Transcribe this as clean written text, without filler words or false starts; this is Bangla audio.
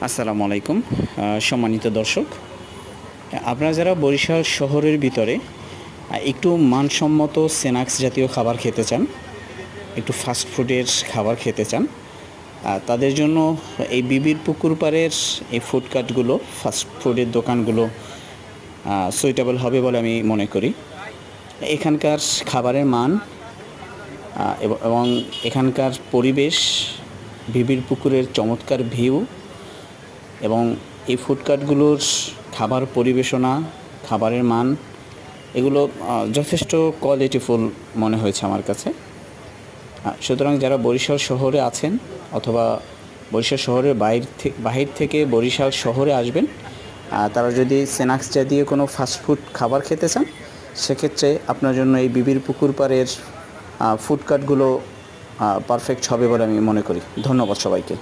আসসালামু আলাইকুম সম্মানিত দর্শক, আপনারা যারা বরিশাল শহরের ভিতরে একটু মানসম্মত স্ন্যাক্স জাতীয় খাবার খেতে চান, একটু ফাস্ট ফুডের খাবার খেতে চান, তাদের জন্য এই বিবির পুকুর পাড়ের এই ফুডকার্টগুলো, ফাস্ট ফুডের দোকানগুলো সুইটেবল হবে বলে আমি মনে করি। এখানকার খাবারের মান এবং এখানকার পরিবেশ, বিবির পুকুরের চমৎকার ভিউ এবং এই ফুডকার্টগুলোর খাবার পরিবেশনা, খাবারের মান, এগুলো যথেষ্ট কোয়ালিটিফুল মনে হয়েছে আমার কাছে। সুতরাং যারা বরিশাল শহরে আছেন অথবা বরিশাল শহরের বাহির থেকে বরিশাল শহরে আসবেন, তারা যদি স্ন্যাক্স জাতীয় কোনো ফাস্টফুড খাবার খেতে চান, সেক্ষেত্রে আপনার জন্য এই বিবির পুকুর পাড়ের ফুডকার্টগুলো পারফেক্ট হবে বলে আমি মনে করি। ধন্যবাদ সবাইকে।